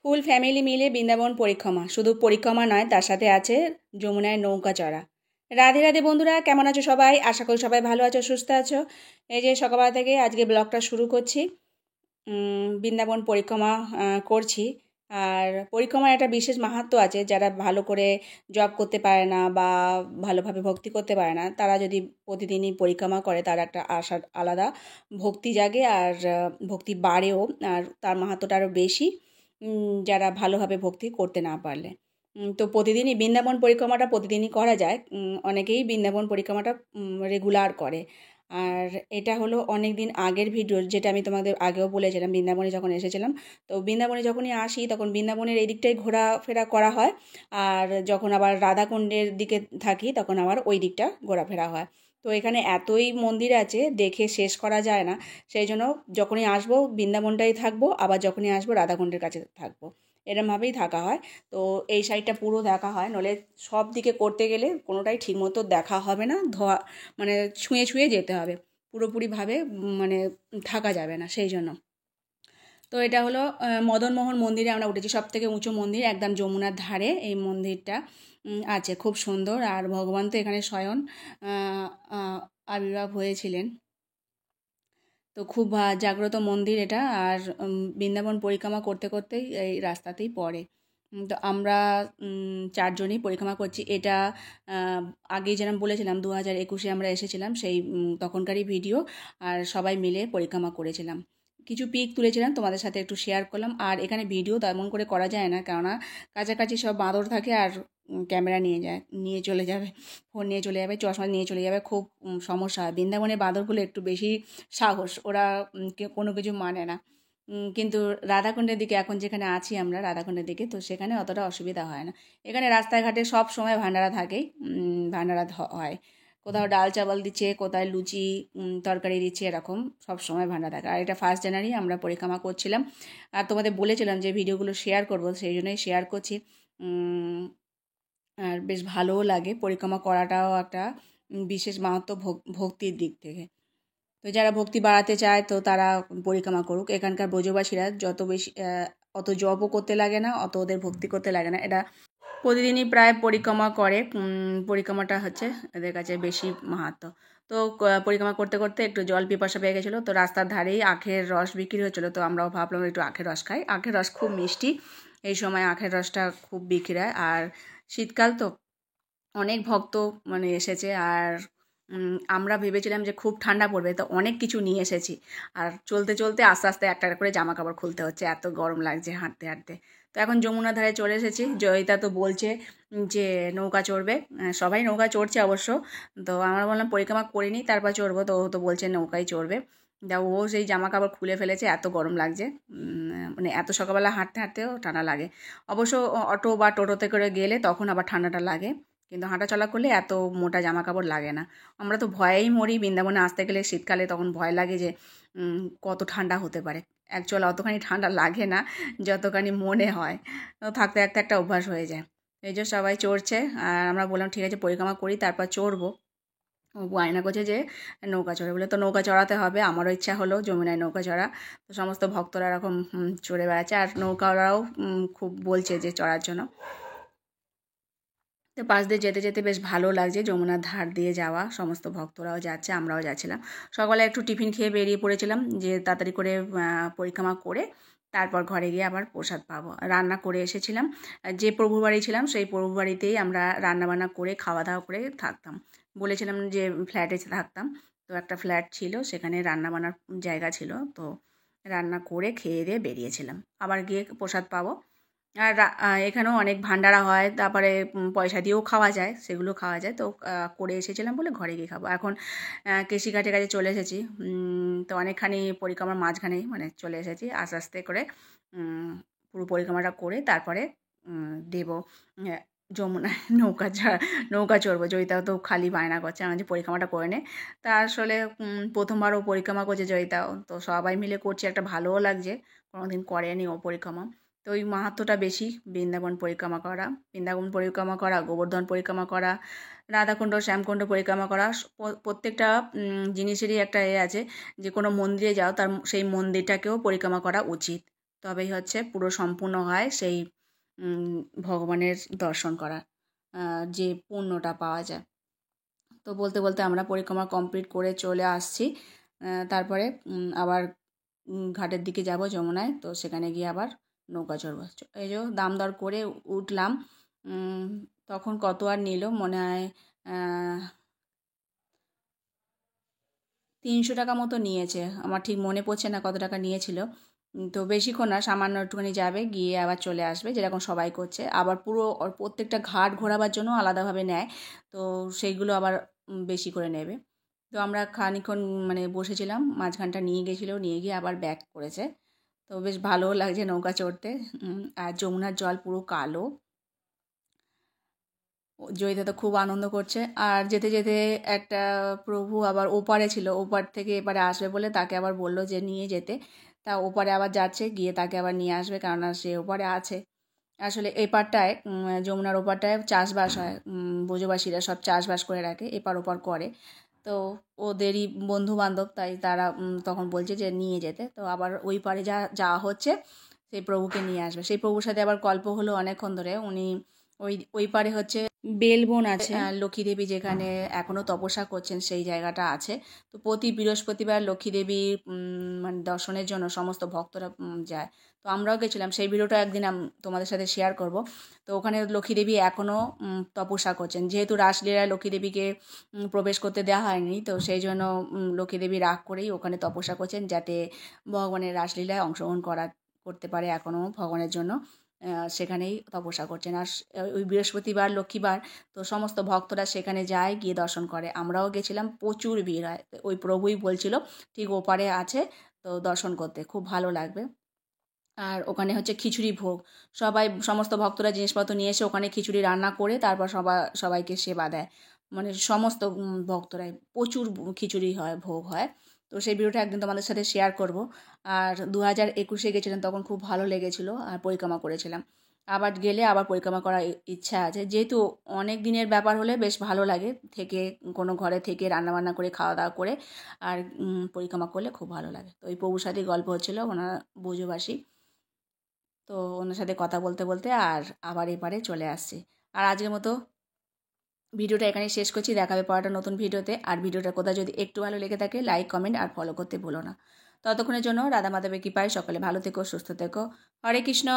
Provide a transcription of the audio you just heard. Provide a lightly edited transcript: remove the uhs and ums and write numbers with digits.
Full family মিলে বৃন্দাবন পরিক্রমা, শুধু পরিক্রমা নয়, তার সাথে আছে যমুনায় নৌকা চড়া। রাধে রাধে বন্ধুরা, কেমন আছো সবাই? আশা করি সবাই ভালো আছো, সুস্থ আছো। এই যে সকালবেলা থেকে আজকে ব্লগটা শুরু করছি। বৃন্দাবন পরিক্রমা করছি। আর পরিক্রমার একটা বিশেষ মাহাত্ম্য আছে। যারা ভালো করে জব করতে পারে না বা ভালোভাবে ভক্তি করতে পারে না, তারা যদি প্রতিদিনই পরিক্রমা করে, তার একটা আলাদা ভক্তি জাগে আর ভক্তি বাড়েও। আর তার মাহাত্ম্যটা আরও বেশি যারা ভালোভাবে ভক্তি করতে না পারলে। তো প্রতিদিনই বৃন্দাবন পরিক্রমাটা প্রতিদিনই করা যায়। অনেকেই বৃন্দাবন পরিক্রমাটা রেগুলার করে। আর এটা হলো অনেক দিন আগের ভিডিও, যেটা আমি তোমাদের আগেও বলেছিলাম। বৃন্দাবনে যখন এসেছিলাম, তো বৃন্দাবনে যখনই আসি তখন বৃন্দাবনের এই দিকটাই ঘোরাফেরা করা হয়। আর যখন আবার রাধাকুণ্ডের দিকে থাকি তখন আবার ওই দিকটা ঘোরাফেরা হয়। তো এখানে এতই মন্দির আছে, দেখে শেষ করা যায় না। সেই জন্য যখনই আসবো বৃন্দাবনটাই থাকবো, আবার যখনই আসবো রাধাকুণ্ডের কাছে থাকবো, এরমভাবেই থাকা হয়। তো এই সাইডটা পুরো দেখা হয়, নইলে সব দিকে করতে গেলে কোনোটাই ঠিকমতো দেখা হবে না। মানে ছুঁয়ে ছুঁয়ে যেতে হবে, পুরোপুরিভাবে মানে থাকা যাবে না, সেই জন্য। তো এটা হলো মদনমোহন মন্দিরে আমরা উঠেছি, সবথেকে উঁচু মন্দির, একদম যমুনার ধারে এই মন্দিরটা আছে। খুব সুন্দর। আর ভগবান তো এখানে স্বয়ং আবির্ভাব হয়েছিলেন। তো খুব জাগ্রত মন্দির এটা। আর বৃন্দাবন পরিক্রমা করতে করতেই এই রাস্তাতেই পড়ে। তো আমরা চারজনই পরিক্রমা করছি। এটা আগেই যেরকম বলেছিলাম 2021-এ আমরা এসেছিলাম, সেই তখনকারই ভিডিও। আর সবাই মিলে পরিক্রমা করেছিলাম। কিছু পিক তুলেছিলাম, তোমাদের সাথে একটু শেয়ার করলাম। আর এখানে ভিডিও তেমন করে করা যায় না, কেননা কাছাকাছি সব বাঁদর থাকে আর ক্যামেরা নিয়ে চলে যাবে, ফোন নিয়ে চলে যাবে, চশমা নিয়ে চলে যাবে, খুব সমস্যা হয়। বৃন্দাবনের বাঁদরগুলো একটু বেশি সাহস, ওরা কোনো কিছু মানে না। কিন্তু রাধাকুণ্ডের দিকে, এখন যেখানে আছি আমরা রাধাকুণ্ডের দিকে, তো সেখানে অতটা অসুবিধা হয় না। এখানে রাস্তাঘাটে সব সময় ভান্ডারা থাকেই, ভান্ডারা হয়। কোথাও ডাল চাওয়াল দিচ্ছে, কোথায় লুচি তরকারি দিচ্ছে, এরকম সব সময় ভান্ডারা থাকে। আর এটা 1 জানুয়ারি আমরা পরিক্রমা করছিলাম। আর তোমাদের বলেছিলাম যে ভিডিওগুলো শেয়ার করব, সেই জন্যই শেয়ার করছি। আর বেশ ভালোও লাগে, পরিক্রমা করাটাও একটা বিশেষ মাহাত্ম্য ভক্তির দিক থেকে। তো যারা ভক্তি বাড়াতে চায়, তো তারা পরিক্রমা করুক। এখানকার ব্রজবাসীরা যত বেশি অত জপও করতে লাগে না, অত ওদের ভক্তি করতে লাগে না। এটা প্রতিদিনই প্রায় পরিক্রমা করে। পরিক্রমাটা হচ্ছে এদের কাছে বেশি মাহাত্ম্য। তো পরিক্রমা করতে করতে একটু জল পিপাসা পেয়ে গেছিলো, তো রাস্তার ধারেই আখের রস বিক্রি হচ্ছিলো। তো আমরাও ভাবলাম একটু আখের রস খাই। আখের রস খুব মিষ্টি, এই সময় আখের রসটা খুব বিক্রি হয়। আর শীতকাল তো অনেক ভক্ত মানে এসেছে। আর আমরা ভেবেছিলাম যে খুব ঠান্ডা পড়বে, তো অনেক কিছু নিয়ে এসেছি। আর চলতে চলতে আস্তে আস্তে একটা করে জামা কাপড় খুলতে হচ্ছে, এত গরম লাগছে হাঁটতে হাঁটতে। তো এখন যমুনা ধারে চলে এসেছি। জয়িতা তো বলছে যে নৌকা চড়বে, সবাই নৌকা চড়ছে অবশ্য। তো আমরা বললাম পরিক্রমা করিনি তারপর চড়বো, তো ও তো বলছে নৌকায় চড়বে। ও সেই জামা কাপড় খুলে ফেলেছে, এত গরম লাগছে। মানে এত সকালবেলা হাঁটতে হাঁটতেও ঠান্ডা লাগে। অবশ্য অটো বা টোটোতে করে গেলে তখন আবার ঠান্ডাটা লাগে, কিন্তু হাঁটা চলা করলে এত মোটা জামা কাপড় লাগে না। আমরা তো ভয়েই মরি, বৃন্দাবনে আসতে গেলে শীতকালে তখন ভয় লাগে যে কত ঠান্ডা হতে পারে। অ্যাকচুয়াল অতখানি ঠান্ডা লাগে না, যতখানি মনে হয়। তো থাকতে থাকতে একটা অভ্যাস হয়ে যায়। এই যে সবাই চড়ছে, আর আমরা বললাম ঠিক আছে পরিক্রমা করি তারপর চড়বো। ও বায়না করছে যে নৌকা চড়ে বলে, তো নৌকা চড়াতে হবে। আমারও ইচ্ছা হলো যমুনায় নৌকা চড়া। তো সমস্ত ভক্তরা এরকম চড়ে বেড়াচ্ছে, আর নৌকাওয়ালাও খুব বলছে যে চড়ার জন্য। তো পাশ দিয়ে যেতে যেতে বেশ ভালো লাগছে, যমুনার ধার দিয়ে যাওয়া, সমস্ত ভক্তরাও যাচ্ছে, আমরাও যাচ্ছিলাম। সকালে একটু টিফিন খেয়ে বেরিয়ে পড়েছিলাম যে তাড়াতাড়ি করে পরিক্রমা করে তারপর ঘরে গিয়ে আবার প্রসাদ পাবো। রান্না করে এসেছিলাম, যে প্রভুর বাড়ি ছিলাম সেই প্রভুর বাড়িতেই আমরা রান্নাবান্না করে খাওয়া দাওয়া করে থাকতাম। বলেছিলাম যে ফ্ল্যাটে থাকতাম, তো একটা ফ্ল্যাট ছিল, সেখানে রান্নাবান্নার জায়গা ছিল। তো রান্না করে খেয়ে দিয়ে বেরিয়েছিলাম, আবার গিয়ে প্রসাদ পাবো। আর এখানেও অনেক ভান্ডারা হয়, তারপরে পয়সা দিয়েও খাওয়া যায়, সেগুলো খাওয়া যায়। তো করে এসেছিলাম বলে ঘরে গিয়ে খাবো। এখন কেশিঘাটের কাছে চলে এসেছি। তো অনেকখানি পরিক্রমার মাঝখানেই মানে চলে এসেছি। আস্তে আস্তে করে পুরো পরিক্রমাটা করে তারপরে দেবো যমুনায় নৌকা চড়বো। জয়িতাও তো খালি বায়না করছে আমার যে পরিক্রমাটা করে নে। তা আসলে প্রথমবারও পরিক্রমা করছে জয়িতাও, তো সবাই মিলে করছি, একটা ভালোও লাগছে, কোনোদিন করেনি ও পরিক্রমা। তো ওই মাহাত্ম্যটা বেশি বৃন্দাবন পরিক্রমা করা। বৃন্দাবন পরিক্রমা করা, গোবর্ধন পরিক্রমা করা, রাধাকুণ্ড শ্যামকুণ্ড পরিক্রমা করা, প্রত্যেকটা জিনিসেরই একটা আছে যে কোনো মন্দিরে যাও তার সেই মন্দিরটাকেও পরিক্রমা করা উচিত। তবেই হচ্ছে পুরো সম্পূর্ণ হয় সেই ভগবানের দর্শন করা, যে পুণ্যটা পাওয়া যায়। তো বলতে বলতে আমরা পরিক্রমা কমপ্লিট করে চলে আসছি। তারপরে আবার ঘাটের দিকে যাব যমুনায়, তো সেখানে গিয়ে আবার নৌকা চড়বো। এই যে দাম দর করে উঠলাম। তখন কত আর নিল মনে হয় 300 টাকা মতো নিয়েছে, আমার ঠিক মনে পড়ছে না কত টাকা নিয়েছিল। তো বেশিক্ষণ না, সামান্য একটুখানি যাবে, গিয়ে আবার চলে আসবে, যেরকম সবাই করছে। আবার পুরো প্রত্যেকটা ঘাট ঘোরাবার জন্য আলাদাভাবে নেয়, তো সেইগুলো আবার বেশি করে নেবে। তো আমরা খানিকক্ষণ মানে বসেছিলাম, মাঝখানটা নিয়ে গেছিলো, নিয়ে গিয়ে আবার ব্যাক করেছে। তো বেশ ভালোও লাগছে নৌকা চড়তে। আর যমুনার জল পুরো কালো। জয়িতা তো খুব আনন্দ করছে। আর যেতে যেতে একটা প্রভু আবার ওপারে ছিল, ওপার থেকে এপারে আসবে বলে তাকে আবার বললো যে নিয়ে যেতে। তা ওপারে আবার যাচ্ছে, গিয়ে তাকে আবার নিয়ে আসবে, কেননা সে ওপারে আছে। আসলে এপারটায় যমুনার ওপারটায় চাষবাস হয়, ব্রজবাসীরা সব চাষবাস করে রাখে, এপার ওপার করে। তো ওদেরই বন্ধু বান্ধব, তাই তারা তখন বলছে যে নিয়ে যেতে। তো আবার ওই পারে যাওয়া হচ্ছে, সেই প্রভুকে নিয়ে আসবে। সেই প্রভুর সাথে আবার গল্প হলো অনেকক্ষণ ধরে। উনি ওই পারে হচ্ছে বেলবন আছে, লক্ষ্মী দেবী যেখানে এখনও তপস্যা করছেন সেই জায়গাটা আছে। তো প্রতি বৃহস্পতিবার লক্ষ্মী দেবীর মানে দর্শনের জন্য সমস্ত ভক্তরা যায়। তো আমরাও গেছিলাম, সেই ভিডিওটা একদিন তোমাদের সাথে শেয়ার করব। তো ওখানে লক্ষ্মী দেবী এখনও তপস্যা করছেন, যেহেতু রাসলীলায় লক্ষ্মী দেবীকে প্রবেশ করতে দেওয়া হয়নি, তো সেই জন্য লক্ষ্মী দেবী রাগ করেই ওখানে তপস্যা করছেন, যাতে ভগবানের রাসলীলায় অংশগ্রহণ করতে পারে এখনও ভগবানের জন্য। সেখানেই তপস্যা করছেন। আর ওই বৃহস্পতিবার লক্ষ্মীবার তো সমস্ত ভক্তরা সেখানে যায়, গিয়ে দর্শন করে। আমরাও গেছিলাম, প্রচুর ভিড় হয়। ওই প্রভুই বলছিল ঠিক ওপারে আছে, তো দর্শন করতে খুব ভালো লাগবে। আর ওখানে হচ্ছে খিচুড়ি ভোগ, সমস্ত ভক্তরা জিনিসপত্র নিয়ে এসে ওখানে খিচুড়ি রান্না করে তারপর সবাইকে সেবা দেয়। মানে সমস্ত ভক্তরাই প্রচুর খিচুড়ি হয়, ভোগ হয়। তো সেই ভিডিওটা একদিন তোমাদের সাথে শেয়ার করব। আর 2021-এ গেছিলাম, তখন খুব ভালো লেগেছিলো আর পরিক্রমা করেছিলাম। আবার গেলে আবার পরিক্রমা করার ইচ্ছা আছে, যেহেতু অনেক দিনের ব্যাপার হলে বেশ ভালো লাগে, থেকে কোনো ঘরে থেকে রান্নাবান্না করে খাওয়া দাওয়া করে আর পরিক্রমা করলে খুব ভালো লাগে। তো ওই প্রভুর সাথেই গল্প হচ্ছিলো, ওনার ব্রজবাসী। তো ওনার সাথে কথা বলতে বলতে আর আবার এপারে চলে আসছি। আর আজকের মতো ভিডিওটা এখানে শেষ করছি। দেখাবে পরেরটা নতুন ভিডিওতে। আর ভিডিওটা কোথাও যদি একটু ভালো লেগে থাকে, লাইক, কমেন্ট আর ফলো করতে ভুলো না। ততক্ষণের জন্য রাধা মাধবের কৃপায় সকলে ভালো থেকো, সুস্থ থেকো। হরে কৃষ্ণ।